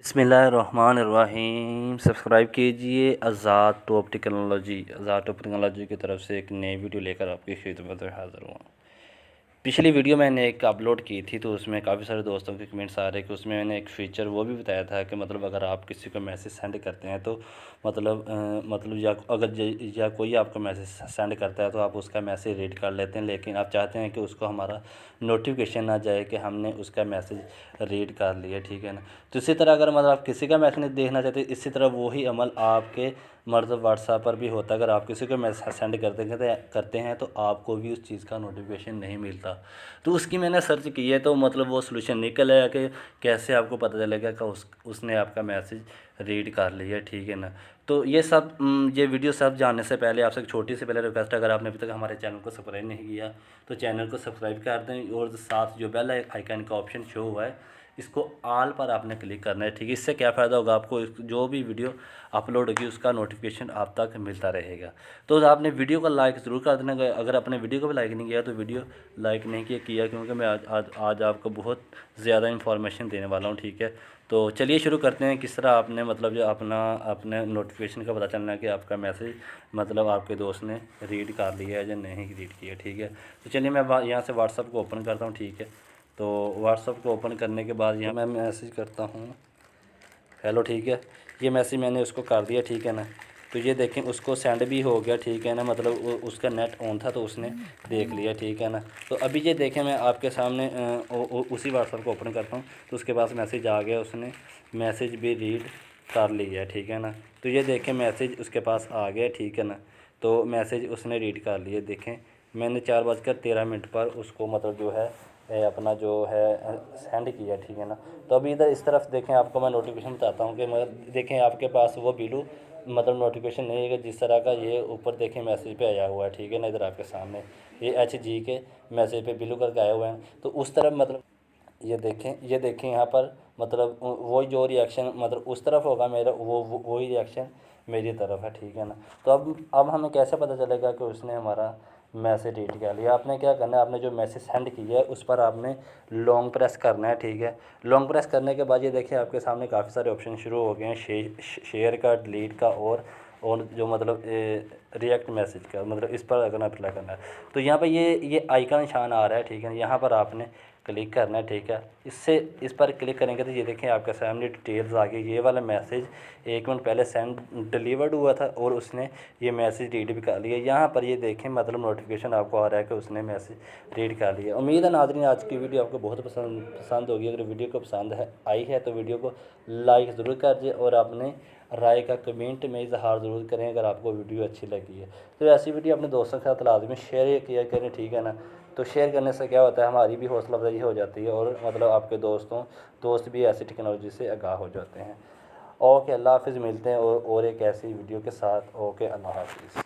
बिस्मिल्लाहिर्रहमानिर्रहीम। सब्सक्राइब कीजिए आज़ाद top technology की तरफ से एक नई वीडियो लेकर आपकी खिदमत में हाज़िर हुआ। पिछली वीडियो मैंने एक अपलोड की थी तो उसमें काफ़ी सारे दोस्तों के कमेंट्स आ रहे कि उसमें मैंने एक फ़ीचर वो भी बताया था कि मतलब अगर आप किसी को मैसेज सेंड करते हैं तो मतलब या कोई आपको मैसेज सेंड करता है तो आप उसका मैसेज रीड कर लेते हैं, लेकिन आप चाहते हैं कि उसको हमारा नोटिफिकेशन ना जाए कि हमने उसका मैसेज रीड कर लिया, ठीक है ना। तो इसी तरह अगर मतलब आप किसी का मैसेज देखना चाहते हैं, इसी तरह वही अमल आपके मतलब व्हाट्सएप पर भी होता है। अगर आप किसी को मैसेज सेंड करते हैं तो आपको भी उस चीज़ का नोटिफिकेशन नहीं मिलता। तो उसकी मैंने सर्च की है तो मतलब वो सलूशन निकल आया कि कैसे आपको पता चलेगा कि उसने आपका मैसेज रीड कर लिया, ठीक है ना। तो ये वीडियो सब जानने से पहले आपसे एक छोटी सी पहले रिक्वेस्ट है, अगर आपने अभी तक हमारे चैनल को सब्सक्राइब नहीं किया तो चैनल को सब्सक्राइब कर दें और साथ जो बेल आइकन का ऑप्शन शो हुआ है इसको ऑल पर आपने क्लिक करना है, ठीक है। इससे क्या फ़ायदा होगा, आपको जो भी वीडियो अपलोड होगी उसका नोटिफिकेशन आप तक मिलता रहेगा। तो आपने वीडियो को लाइक ज़रूर कर देना। अगर आपने वीडियो को भी लाइक नहीं किया तो वीडियो लाइक नहीं किया क्योंकि मैं आज आपको बहुत ज़्यादा इंफॉर्मेशन देने वाला हूँ, ठीक है। तो चलिए शुरू करते हैं। किस तरह आपने मतलब जो अपने नोटिफिकेशन का पता चलना है कि आपका मैसेज मतलब आपके दोस्त ने रीड कर लिया है या नहीं रीड किया, ठीक है। तो चलिए मैं यहाँ से व्हाट्सअप को ओपन करता हूँ, ठीक है। तो व्हाट्सअप को ओपन करने के बाद यहाँ मैं मैसेज करता हूँ हेलो, ठीक है। ये मैसेज मैंने उसको कर दिया, ठीक है ना। तो ये देखें उसको सेंड भी हो गया, ठीक है ना। मतलब उसका नेट ऑन था तो उसने देख लिया, ठीक है ना। तो अभी ये देखें मैं आपके सामने उसी व्हाट्सएप को ओपन करता हूँ तो उसके पास मैसेज आ गया, उसने मैसेज भी रीड कर लिया, ठीक है ना। तो ये देखें मैसेज उसके पास आ गया, ठीक है ना। तो मैसेज उसने रीड कर लिया। देखें मैंने 4:13 पर उसको मतलब जो है अपना जो है सेंड किया, ठीक है ना। तो अभी इधर इस तरफ देखें, आपको मैं नोटिफिकेशन बताता हूँ कि मतलब देखें आपके पास वो बिलू मतलब नोटिफिकेशन नहीं है जिस तरह का ये ऊपर देखें मैसेज पे आया हुआ है, ठीक है ना। इधर आपके सामने ये HG के मैसेज पे बिलू करके आए हुए हैं। तो उस तरफ मतलब ये देखें यहाँ पर मतलब वही जो रिएक्शन मतलब उस तरफ होगा मेरा वही रिएक्शन मेरी तरफ है, ठीक है ना। तो अब हमें कैसे पता चलेगा कि उसने हमारा मैसेज रीड कर लिया। आपने क्या करना है, आपने जो मैसेज सेंड किया है उस पर आपने लॉन्ग प्रेस करना है, ठीक है। लॉन्ग प्रेस करने के बाद ये देखिए आपके सामने काफ़ी सारे ऑप्शन शुरू हो गए हैं, शेयर का, डिलीट का और जो मतलब रिएक्ट मैसेज का, मतलब इस पर अगर अप्लाई करना है तो यहाँ पर ये आइकन निशान आ रहा है, ठीक है। यहाँ पर आपने क्लिक करना है, ठीक है। इस पर क्लिक करेंगे तो ये देखें आपके सामने डिटेल्स आ गई। ये वाला मैसेज 1 मिनट पहले सेंड डिलीवर्ड हुआ था और उसने ये मैसेज रीड भी कर लिया। यहाँ पर ये देखें मतलब नोटिफिकेशन आपको आ रहा है कि उसने मैसेज रीड कर लिया। उम्मीद है नाज़रीन आज की वीडियो आपको बहुत पसंद होगी। अगर वीडियो को पसंद आई है तो वीडियो को लाइक ज़रूर कर दिए और अपने राय का कमेंट में इजहार ज़रूर करें अगर आपको वीडियो अच्छी लगी है। तो ऐसी वीडियो अपने दोस्तों के साथ लाजमी शेयर किया करें, ठीक है ना। तो शेयर करने से क्या होता है, हमारी भी हौसला अफजाई हो जाती है और मतलब आपके दोस्त भी ऐसी टेक्नोलॉजी से आगाह हो जाते हैं। ओके, अल्लाह हाफिज़। मिलते हैं और एक ऐसी वीडियो के साथ। ओके, अल्लाह हाफिज़।